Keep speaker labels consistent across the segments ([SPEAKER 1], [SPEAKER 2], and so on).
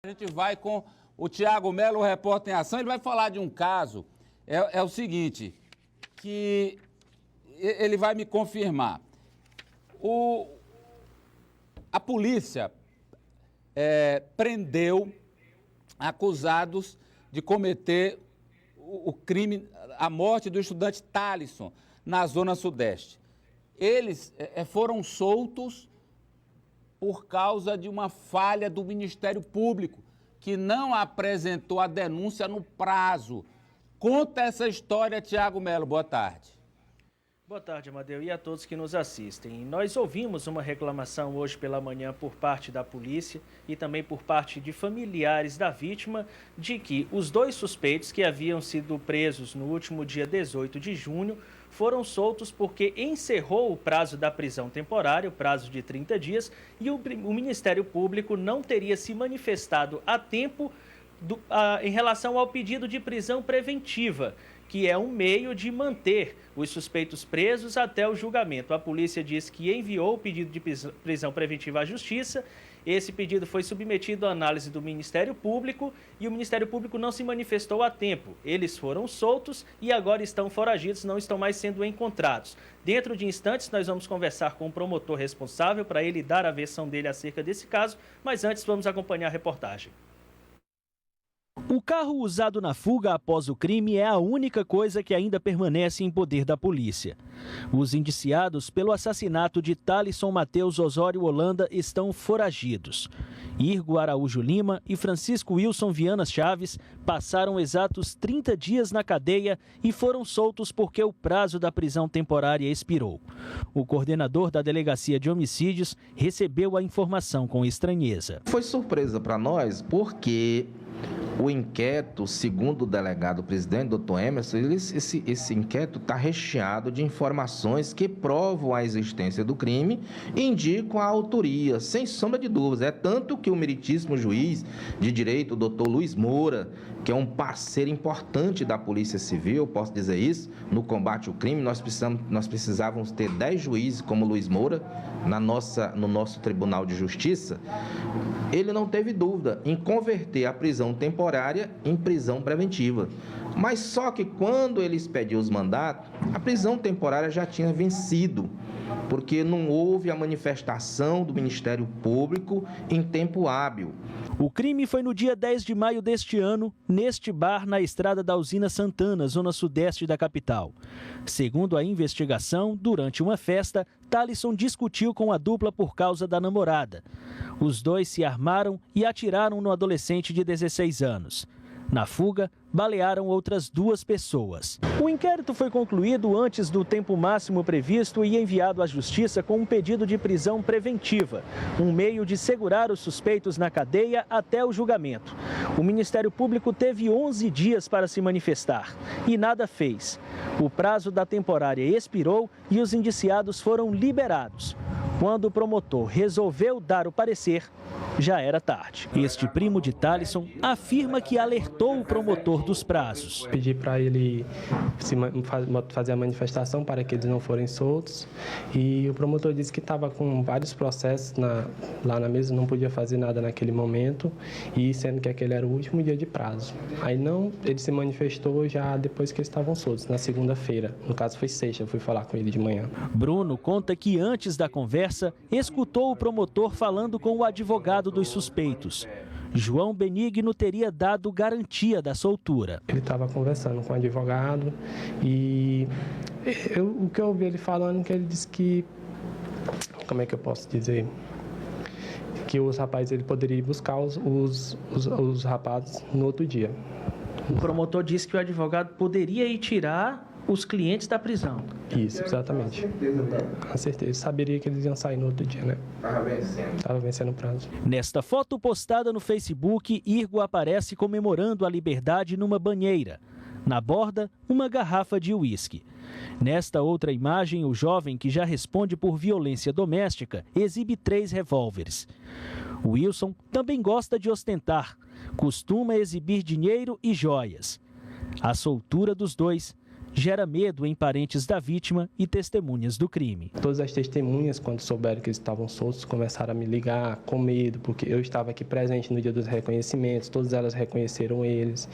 [SPEAKER 1] A gente vai com o Thiago Melo, o repórter em ação. Ele vai falar de um caso, é o seguinte, que ele vai me confirmar. A polícia prendeu acusados de cometer o crime, a morte do estudante Talisson, na Zona Sudeste. Eles foram soltos por causa de uma falha do Ministério Público, que não apresentou a denúncia no prazo. Conta essa história, Thiago Melo. Boa tarde.
[SPEAKER 2] Boa tarde, Amadeu, e a todos que nos assistem. Nós ouvimos uma reclamação hoje pela manhã por parte da polícia e também por parte de familiares da vítima de que os dois suspeitos que haviam sido presos no último dia 18 de junho foram soltos porque encerrou o prazo da prisão temporária, o prazo de 30 dias, e o Ministério Público não teria se manifestado a tempo em relação ao pedido de prisão preventiva, que é um meio de manter os suspeitos presos até o julgamento. A polícia diz que enviou o pedido de prisão preventiva à Justiça. Esse pedido foi submetido à análise do Ministério Público e o Ministério Público não se manifestou a tempo. Eles foram soltos e agora estão foragidos, não estão mais sendo encontrados. Dentro de instantes, nós vamos conversar com o promotor responsável para ele dar a versão dele acerca desse caso, mas antes vamos acompanhar a reportagem.
[SPEAKER 3] O carro usado na fuga após o crime é a única coisa que ainda permanece em poder da polícia. Os indiciados pelo assassinato de Talisson Matheus Osório Holanda estão foragidos. Irgo Araújo Lima e Francisco Wilson Viana Chaves passaram exatos 30 dias na cadeia e foram soltos porque o prazo da prisão temporária expirou. O coordenador da Delegacia de Homicídios recebeu a informação com estranheza.
[SPEAKER 4] Foi surpresa para nós porque o inquérito, segundo o delegado presidente, doutor Emerson, esse inquérito está recheado de informações que provam a existência do crime e indicam a autoria, sem sombra de dúvidas. É tanto que o meritíssimo juiz de direito, o doutor Luiz Moura, que é um parceiro importante da Polícia Civil, posso dizer isso, no combate ao crime, nós precisávamos ter 10 juízes como Luiz Moura no nosso Tribunal de Justiça. Ele não teve dúvida em converter a prisão temporária em prisão preventiva. Mas só que quando ele expediu os mandatos, a prisão temporária já tinha vencido, porque não houve a manifestação do Ministério Público em tempo hábil.
[SPEAKER 3] O crime foi no dia 10 de maio deste ano, neste bar na estrada da Usina Santana, zona sudeste da capital. Segundo a investigação, durante uma festa, Talisson discutiu com a dupla por causa da namorada. Os dois se armaram e atiraram no adolescente de 16 anos. Na fuga, balearam outras 2 pessoas. O inquérito foi concluído antes do tempo máximo previsto e enviado à Justiça com um pedido de prisão preventiva, um meio de segurar os suspeitos na cadeia até o julgamento. O Ministério Público teve 11 dias para se manifestar e nada fez. O prazo da temporária expirou e os indiciados foram liberados. Quando o promotor resolveu dar o parecer, já era tarde. Este primo de Talisson afirma que alertou o promotor dos prazos.
[SPEAKER 5] Pedi para ele fazer a manifestação para que eles não forem soltos e o promotor disse que estava com vários processos lá na mesa, não podia fazer nada naquele momento e sendo que aquele era o último dia de prazo. Aí ele se manifestou já depois que eles estavam soltos, na segunda-feira. No caso foi sexta, eu fui falar com ele de manhã.
[SPEAKER 3] Bruno conta que antes da conversa, escutou o promotor falando com o advogado dos suspeitos. João Benigno teria dado garantia da soltura.
[SPEAKER 5] Ele estava conversando com o advogado e o que eu ouvi ele falando, que ele disse que, como é que eu posso dizer, que os rapazes, ele poderia ir buscar os rapazes no outro dia.
[SPEAKER 2] O promotor disse que o advogado poderia ir tirar os clientes da prisão.
[SPEAKER 5] Isso, exatamente. Com certeza. Saberia que eles iam sair no outro dia, né? Estava vencendo o prazo.
[SPEAKER 3] Nesta foto postada no Facebook, Irgo aparece comemorando a liberdade numa banheira. Na borda, uma garrafa de uísque. Nesta outra imagem, o jovem, que já responde por violência doméstica, exibe 3 revólveres. O Wilson também gosta de ostentar. Costuma exibir dinheiro e joias. A soltura dos dois gera medo em parentes da vítima e testemunhas do crime.
[SPEAKER 5] Todas as testemunhas, quando souberam que eles estavam soltos, começaram a me ligar com medo, porque eu estava aqui presente no dia dos reconhecimentos, todas elas reconheceram eles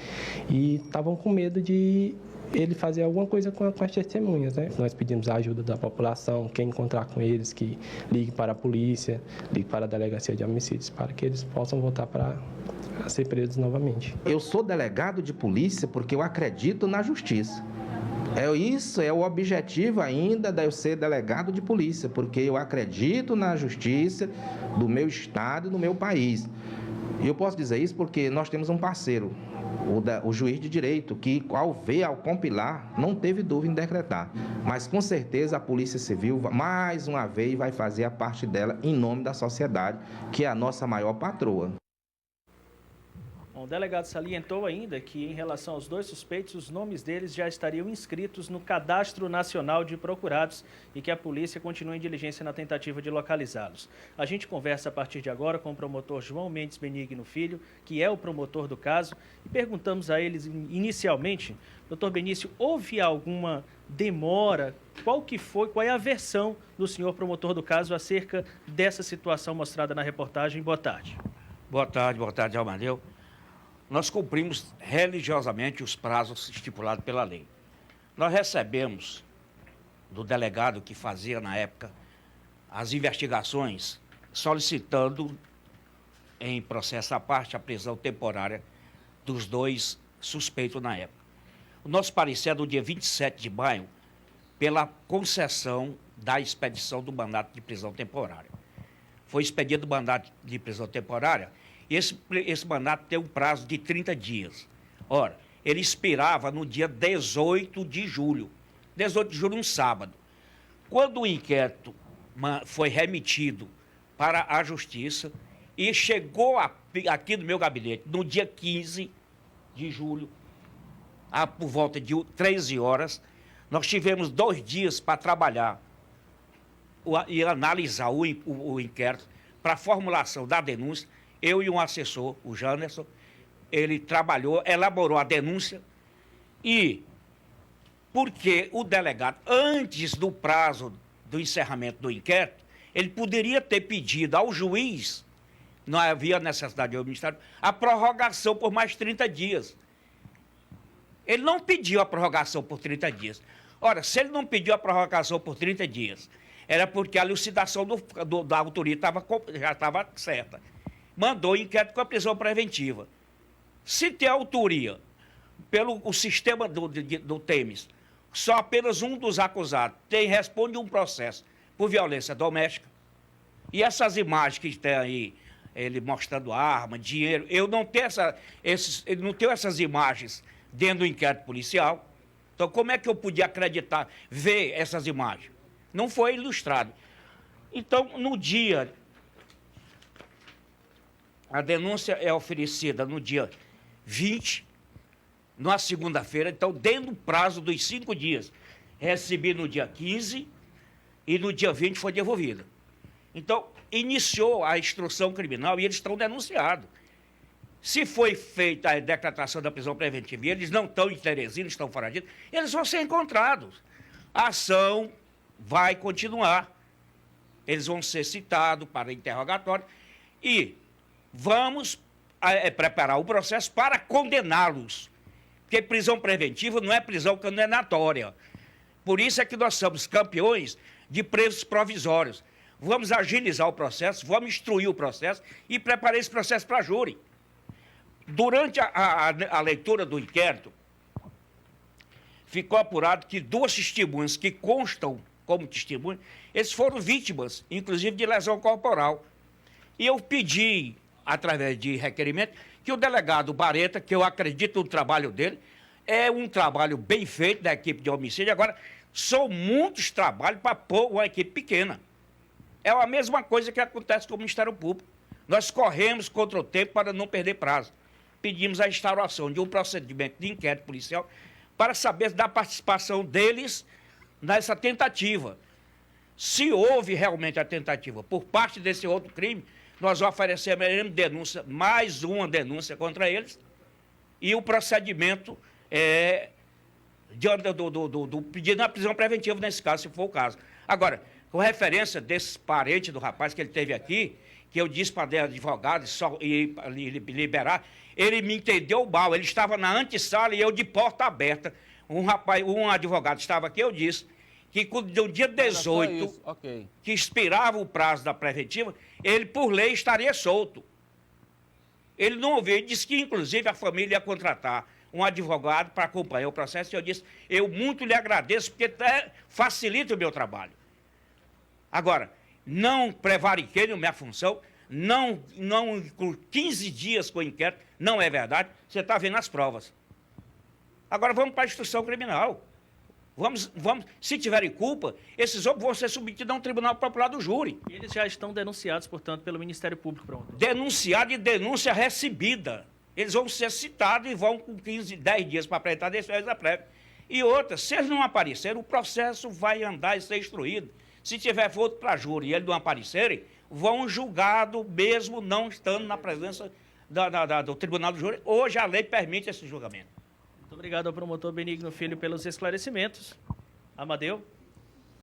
[SPEAKER 5] e estavam com medo de ele fazer alguma coisa com as testemunhas, né? Nós pedimos a ajuda da população, quem encontrar com eles, que ligue para a polícia, ligue para a delegacia de homicídios, para que eles possam voltar para ser presos novamente.
[SPEAKER 4] Eu sou delegado de polícia porque eu acredito na justiça. Isso é o objetivo ainda de eu ser delegado de polícia, porque eu acredito na justiça do meu estado e do meu país. E eu posso dizer isso porque nós temos um parceiro, o juiz de direito, que ao compilar, não teve dúvida em decretar. Mas com certeza a Polícia Civil, mais uma vez, vai fazer a parte dela em nome da sociedade, que é a nossa maior patroa.
[SPEAKER 2] O delegado salientou ainda que, em relação aos dois suspeitos, os nomes deles já estariam inscritos no Cadastro Nacional de Procurados e que a polícia continua em diligência na tentativa de localizá-los. A gente conversa a partir de agora com o promotor João Mendes Benigno Filho, que é o promotor do caso, e perguntamos a eles inicialmente, doutor Benício, houve alguma demora? Qual é a versão do senhor promotor do caso acerca dessa situação mostrada na reportagem? Boa tarde.
[SPEAKER 6] Boa tarde, Amadeu. Nós cumprimos religiosamente os prazos estipulados pela lei. Nós recebemos do delegado que fazia, na época, as investigações, solicitando, em processo à parte, a prisão temporária dos dois suspeitos na época. O nosso parecer é do dia 27 de maio, pela concessão da expedição do mandato de prisão temporária. Foi expedido o mandato de prisão temporária. Esse mandato tem um prazo de 30 dias. Ora, ele expirava no dia 18 de julho. 18 de julho, um sábado. Quando o inquérito foi remetido para a Justiça e chegou aqui no meu gabinete no dia 15 de julho, por volta de 13 horas, nós tivemos 2 dias para trabalhar e analisar o inquérito para a formulação da denúncia. Eu e um assessor, o Janderson, ele elaborou a denúncia e, porque o delegado, antes do prazo do encerramento do inquérito, ele poderia ter pedido ao juiz, não havia necessidade do Ministério, a prorrogação por mais 30 dias. Ele não pediu a prorrogação por 30 dias. Ora, se ele não pediu a prorrogação por 30 dias, era porque a elucidação da autoria já estava certa. Mandou inquérito com a prisão preventiva. Se tem autoria pelo sistema do Temis, só apenas um dos acusados responde um processo por violência doméstica. E essas imagens que tem aí, ele mostrando arma, dinheiro, eu não tenho essas imagens dentro do inquérito policial. Então, como é que eu podia acreditar, ver essas imagens? Não foi ilustrado. Então, no dia... A denúncia é oferecida no dia 20, na segunda-feira, então, dentro do prazo dos 5 dias. Recebi no dia 15 e no dia 20 foi devolvida. Então, iniciou a instrução criminal e eles estão denunciados. Se foi feita a decretação da prisão preventiva e eles não estão em Teresina, estão foragidos, eles vão ser encontrados. A ação vai continuar. Eles vão ser citados para interrogatório e vamos preparar o processo para condená-los. Porque prisão preventiva não é prisão condenatória. Por isso é que nós somos campeões de presos provisórios. Vamos agilizar o processo, vamos instruir o processo e preparar esse processo para júri. Durante a leitura do inquérito, ficou apurado que 2 testemunhas que constam como testemunhas, eles foram vítimas, inclusive de lesão corporal. E eu pedi, através de requerimento, que o delegado Bareta, que eu acredito no trabalho dele, é um trabalho bem feito da equipe de homicídio. Agora, são muitos trabalhos para pôr uma equipe pequena. É a mesma coisa que acontece com o Ministério Público. Nós corremos contra o tempo para não perder prazo. Pedimos a instauração de um procedimento de inquérito policial para saber da participação deles nessa tentativa. Se houve realmente a tentativa por parte desse outro crime, nós ofereceremos denúncia, mais uma denúncia contra eles, e o procedimento diante do pedido na prisão preventiva, nesse caso, se for o caso. Agora, com referência desse parente do rapaz que ele teve aqui, que eu disse para o advogado ir liberar, ele me entendeu mal, ele estava na antessala e eu de porta aberta. Um advogado estava aqui, eu disse que no dia 18, que expirava o prazo da preventiva, ele, por lei, estaria solto. Ele não ouviu, ele disse que, inclusive, a família ia contratar um advogado para acompanhar o processo, e eu disse, eu muito lhe agradeço, porque facilita o meu trabalho. Agora, não prevariquei na minha função, não com 15 dias com o inquérito, não é verdade, você está vendo as provas. Agora vamos para a instrução criminal. Vamos, se tiverem culpa, esses homens vão ser submetidos a um tribunal popular do júri.
[SPEAKER 2] E eles já estão denunciados, portanto, pelo Ministério Público, promotor.
[SPEAKER 6] Denunciado e denúncia recebida. Eles vão ser citados e vão com 10 dias para apresentar a defesa prévia. E outra, se eles não aparecerem, o processo vai andar e ser instruído. Se tiver voto para júri e eles não aparecerem, vão julgado mesmo não estando na presença do tribunal do júri. Hoje a lei permite esse julgamento.
[SPEAKER 2] Muito obrigado ao promotor Benigno Filho pelos esclarecimentos. Amadeu.